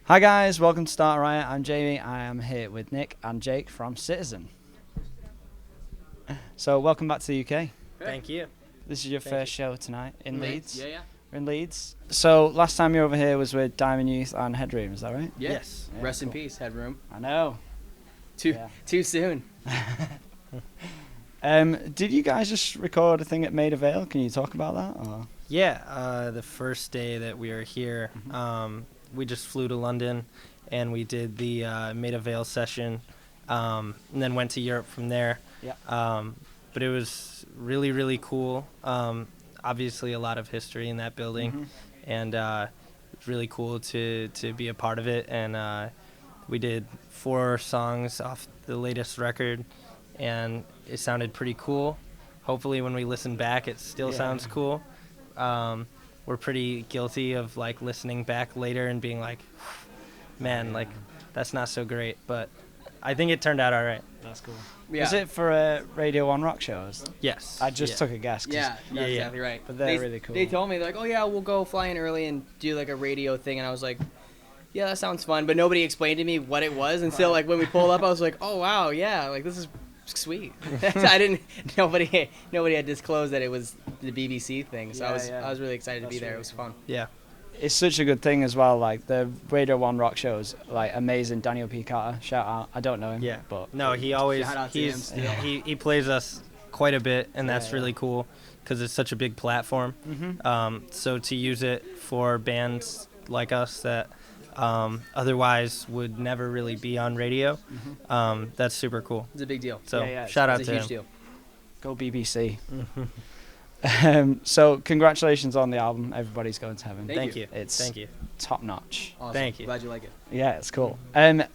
Hi guys, welcome to Start A Riot. I'm Jamie. I am here with Nick and Jake from Citizen. So welcome back to the UK. Thank you. This is your first show tonight in Leeds. Yeah. We're in Leeds. So last time you were over here was with Diamond Youth and Headroom, is that right? Yes. Yeah, Rest in cool. peace, Headroom. I know. Too soon. Did you guys just record a thing at Maida Vale? Can you talk about that? Or? Yeah, the first day that we were here, we just flew to London, and we did the Maida Vale session, and then went to Europe from there. Yeah. But it was really, really cool. Obviously, a lot of history in that building, and it's really cool to be a part of it. And we did 4 songs off the latest record, and it sounded pretty cool. Hopefully, when we listen back, it still sounds cool. We're pretty guilty of like listening back later and being like, man, like that's not so great, but I think it turned out all right. That's cool. Yeah. Is it for Radio 1 rock shows? Yes. I just took a guess. Yeah, that's exactly right. But they're really cool. They told me, they're like, oh yeah, we'll go fly in early and do like a radio thing, and I was like, yeah, that sounds fun, but nobody explained to me what it was, and so like when we pulled up, I was like, oh wow, yeah, like this is sweet. Nobody had disclosed that it was the BBC thing, so I was really excited to be there. It was fun. Yeah. It's such a good thing as well. Like the Radio 1 rock shows, like amazing. Daniel P. Carter, shout out. I don't know him. Yeah. But No, he always Shout out to him still. he plays us quite a bit, and that's Yeah. really cool because it's such a big platform. So to use it for bands like us that otherwise would never really be on radio, that's super cool. It's a big deal. So Yeah, shout out It's a to huge him. deal. go BBC. So congratulations on the album. Everybody's Going to Heaven. Thank you. It's Thank you. top notch. Awesome. Thank you. Glad you like it. Yeah, it's cool.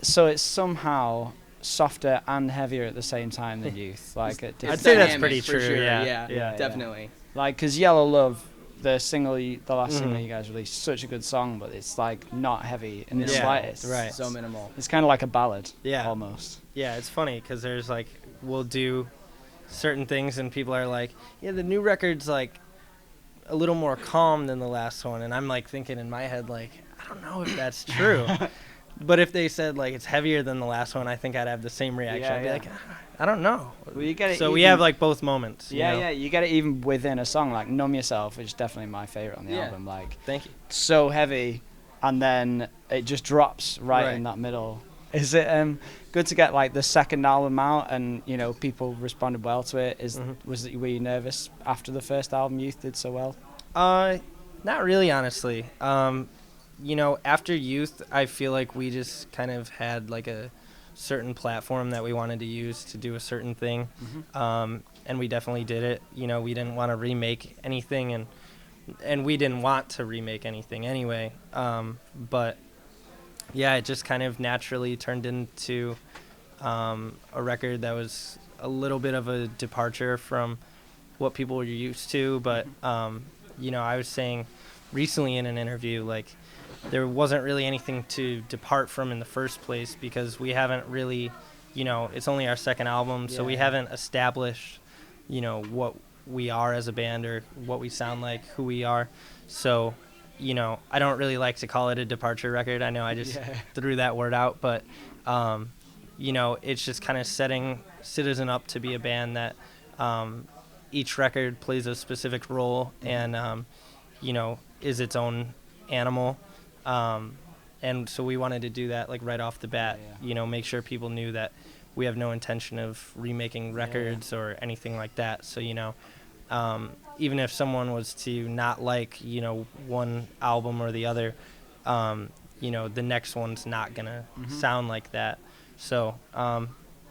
So it's somehow softer and heavier at the same time than Youth. Like at I'd different say that's dynamic pretty for true. sure, Yeah. Yeah. Definitely. Like, because Yellow Love, the last single you guys released, such a good song, but it's like not heavy in the Yeah, slightest. right. So minimal. It's kind of like a ballad. Yeah. Almost. Yeah, it's funny because there's like, we'll do certain things and people are like, yeah, the new record's like a little more calm than the last one. And I'm like thinking in my head, like, I don't know if that's true. But if they said like it's heavier than the last one, I think I'd have the same reaction. Yeah, I'd be yeah. like, I don't know. Well, you get it. So we even- have like both moments. you know? You get it even within a song. Like Numb Yourself is definitely my favorite on the Yeah. album. Like Thank you. so heavy, and then it just drops right in that middle. Is it good to get like the second album out and people responded well to it? Were you nervous after the first album Youth did so well? Not really, honestly. After Youth, I feel like we just kind of had like a certain platform that we wanted to use to do a certain thing, and we definitely did it. We didn't want to remake anything, and we didn't want to remake anything anyway. But yeah, it just kind of naturally turned into a record that was a little bit of a departure from what people were used to. But I was saying recently in an interview, like, there wasn't really anything to depart from in the first place because we haven't really, it's only our second album, so we haven't established, what we are as a band or what we sound like, who we are. So, I don't really like to call it a departure record. I know I just threw that word out, but, it's just kind of setting Citizen up to be a band that each record plays a specific role and, is its own animal. And so we wanted to do that like right off the bat, make sure people knew that we have no intention of remaking records or anything like that. So, even if someone was to not like, one album or the other, the next one's not going to sound like that. So,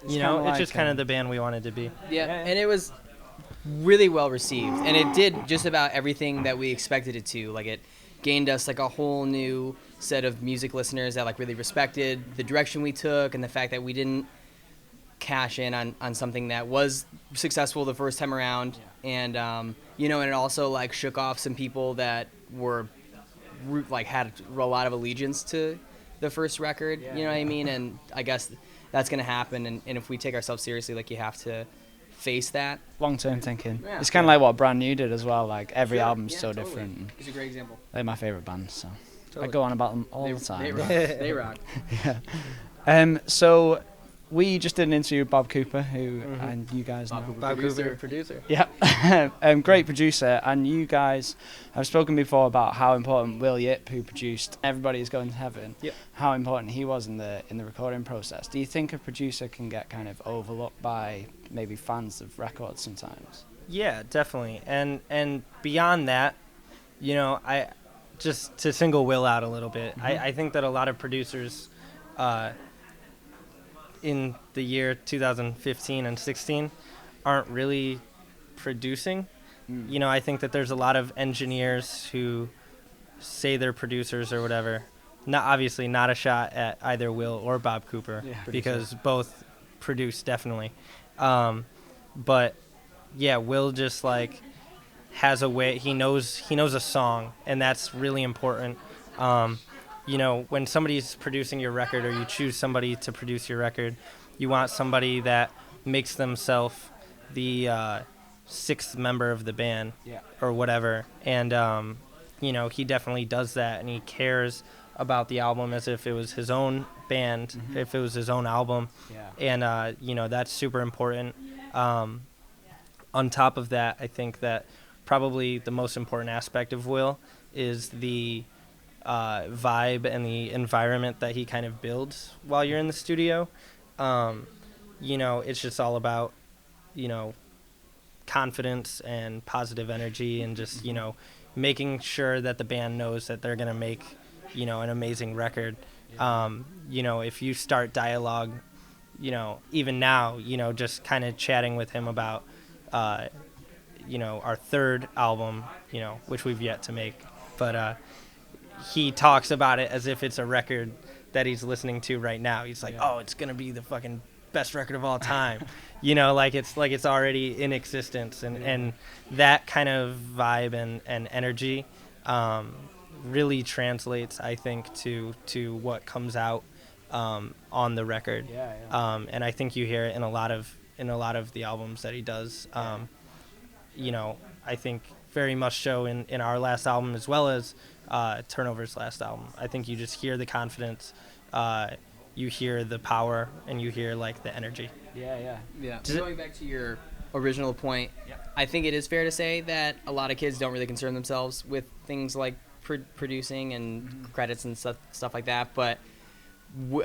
it's just kind of the band we wanted to be. Yeah, and it was really well received, and it did just about everything that we expected it to. Like, it gained us like a whole new set of music listeners that like really respected the direction we took and the fact that we didn't cash in on something that was successful the first time around. And and it also like shook off some people that were like had a lot of allegiance to the first record. You know what I mean? And I guess that's gonna happen, and if we take ourselves seriously, like, you have to face that. Long-term thinking. Yeah. It's kind of like what Brand New did as well. Like every album's so totally. different. It's a great example. They're my favorite band. So I go on about them all the time. They rock. They rock. Yeah. So we just did an interview with Bob Cooper, who and you guys know. Bob Cooper, producer. Yeah, great producer, and you guys have spoken before about how important Will Yip, who produced Everybody Is Going to Heaven, how important he was in the recording process. Do you think a producer can get kind of overlooked by maybe fans of records sometimes? Yeah, definitely. And beyond that, you know, I just to single Will out a little bit, I think that a lot of producers in the year 2015 and 16 aren't really producing. You know, I think that there's a lot of engineers who say they're producers or whatever. Obviously not a shot at either Will or Bob Cooper, because both produce definitely. But yeah, Will just like has a way, he knows a song, and that's really important. You know, when somebody's producing your record, or you choose somebody to produce your record, you want somebody that makes themselves the sixth member of the band or whatever. And, you know, he definitely does that, and he cares about the album as if it was his own band, if it was his own album. And, you know, that's super important. On top of that, I think that probably the most important aspect of Will is the vibe and the environment that he kind of builds while you're in the studio. You know, it's just all about, you know, confidence and positive energy, and just, you know, making sure that the band knows that they're going to make, you know, an amazing record. You know, if you start dialogue, you know, even now, you know, just kind of chatting with him about, you know, our third album, you know, which we've yet to make, but he talks about it as if it's a record that he's listening to right now. He's like, oh, it's going to be the fucking best record of all time. You know, like it's already in existence. And that kind of vibe and energy really translates, I think, to what comes out on the record. And I think you hear it in a lot of the albums that he does. You know, I think very much so in our last album, as well as Turnover's last album. I think you just hear the confidence, you hear the power, and you hear like the energy. Yeah. Going back to your original point, I think it is fair to say that a lot of kids don't really concern themselves with things like producing and credits and stuff like that. But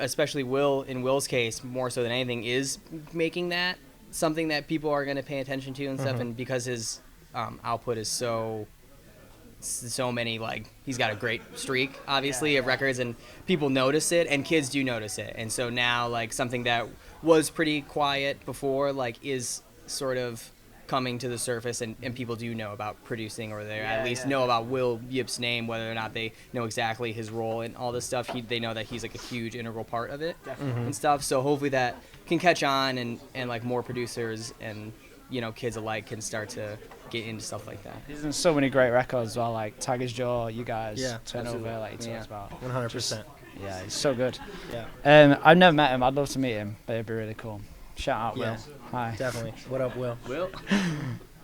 especially Will, in Will's case, more so than anything, is making that something that people are going to pay attention to and stuff. And because his output is so many, like, he's got a great streak, obviously, of records, and people notice it, and kids do notice it. And so now, like, something that was pretty quiet before, like, is sort of coming to the surface, and people do know about producing, or they at least know about Will Yip's name, whether or not they know exactly his role in all this stuff. They know that he's like a huge integral part of it and stuff. So hopefully that can catch on, and like more producers and, you know, kids alike can start to get into stuff like that. He's in so many great records as well, like Tiger's Jaw, you guys, Turnover, like he talks about. 100%. Yeah, he's so good. Yeah. I've never met him. I'd love to meet him, but it'd be really cool. Shout out, Will. Hi. Definitely. What up, Will?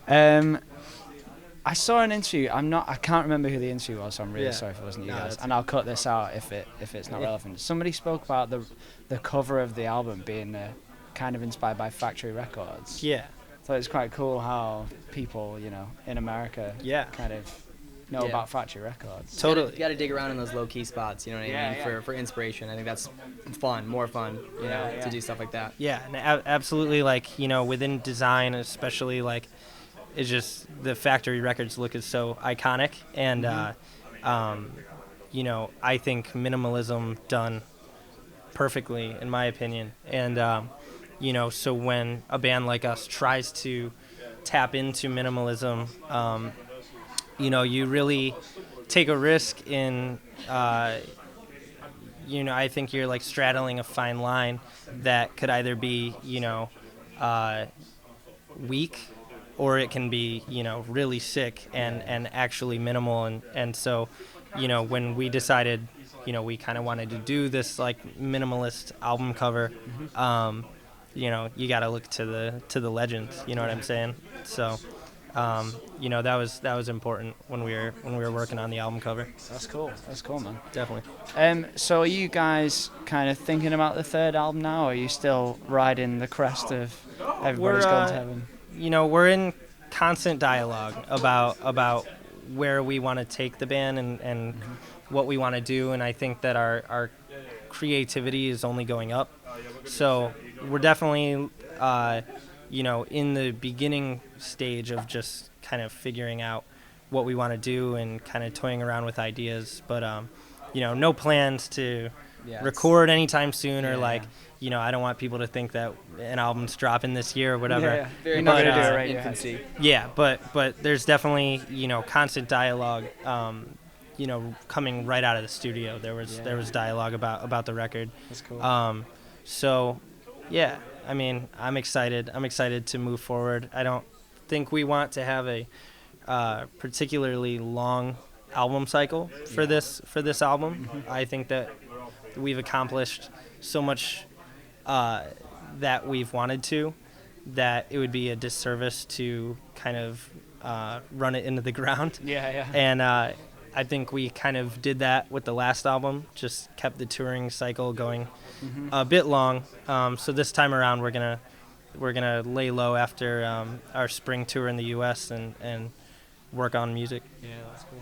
I saw an interview. I can't remember who the interview was, so I'm really sorry if it wasn't you guys. And I'll cut this out if it's not relevant. Somebody spoke about the cover of the album being kind of inspired by Factory Records. Yeah. So it's quite cool how people, you know, in America kind of know about Factory Records. Totally. You got to dig around in those low-key spots, you know what I mean, for inspiration. I think that's more fun, you know, to do stuff like that. Yeah, and absolutely, like, you know, within design especially, like, it's just the Factory Records look is so iconic, and, you know, I think minimalism done perfectly, in my opinion. And, you know, so when a band like us tries to tap into minimalism, you know, you really take a risk in, you know, I think you're like straddling a fine line that could either be, you know, weak, or it can be, you know, really sick and actually minimal. And so, you know, when we decided, you know, we kind of wanted to do this like minimalist album cover, you know, you got to look to the legends, you know what I'm saying? So, you know, that was important when we were working on the album cover. That's cool. That's cool, man. Definitely. So are you guys kind of thinking about the third album now, or are you still riding the crest of Everybody's Gone to Heaven? You know, we're in constant dialogue about where we want to take the band and what we want to do, and I think that our creativity is only going up. So we're definitely, you know, in the beginning stage of just kind of figuring out what we want to do and kind of toying around with ideas. But, you know, no plans to record anytime soon or you know, I don't want people to think that an album's dropping this year or whatever. Yeah, very not gonna do it right infancy. Yeah, but there's definitely, you know, constant dialogue, you know, coming right out of the studio. There was dialogue about the record. That's cool. So, yeah, I mean, I'm excited. I'm excited to move forward. I don't think we want to have a particularly long album cycle for this album. I think that we've accomplished so much that we've wanted to, that it would be a disservice to kind of run it into the ground. Yeah. And I think we kind of did that with the last album, just kept the touring cycle going a bit long. So this time around, we're gonna lay low after our spring tour in the U.S. and work on music. Yeah, that's cool.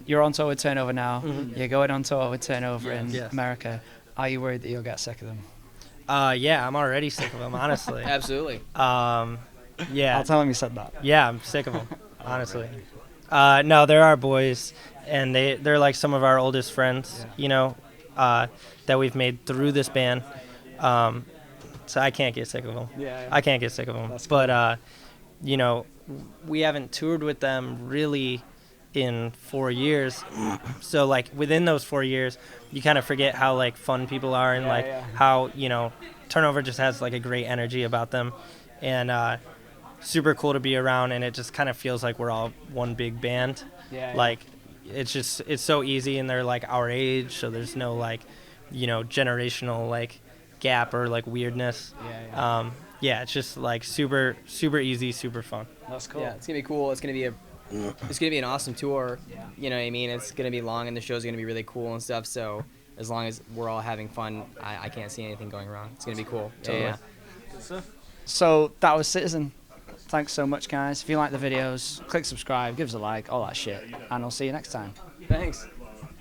You're on tour with Turnover now. You're going on tour with Turnover in America. Are you worried that you'll get sick of them? Yeah, I'm already sick of them, honestly. Absolutely. Yeah. I'll tell him you said that. Yeah, I'm sick of them, honestly. No, they're our boys, and they're like some of our oldest friends, you know, that we've made through this band. So I can't get sick of them. Yeah. I can't get sick of them. That's cool. But, you know, we haven't toured with them really in 4 years. So, like, within those 4 years, you kind of forget how, like, fun people are and, how, you know, Turnover just has, like, a great energy about them. And super cool to be around, and it just kind of feels like we're all one big band. Like, it's so easy, and they're, like, our age, so there's no, like, you know, generational, like, gap or, like, weirdness. Yeah, it's just, like, super easy, super fun. That's cool. Yeah, it's gonna be cool. It's gonna be an awesome tour. You know what I mean? It's gonna be long, and the show's gonna be really cool and stuff. So as long as we're all having fun, I can't see anything going wrong. It's gonna be cool. Totally. Yeah. So that was Citizen. Thanks so much, guys. If you like the videos, click subscribe, give us a like, all that shit, and I'll see you next time. Thanks.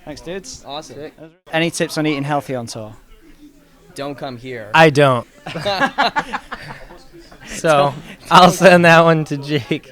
Thanks, dudes. Awesome. Any tips on eating healthy on tour? Don't come here. I don't. So I'll send that one to Jake.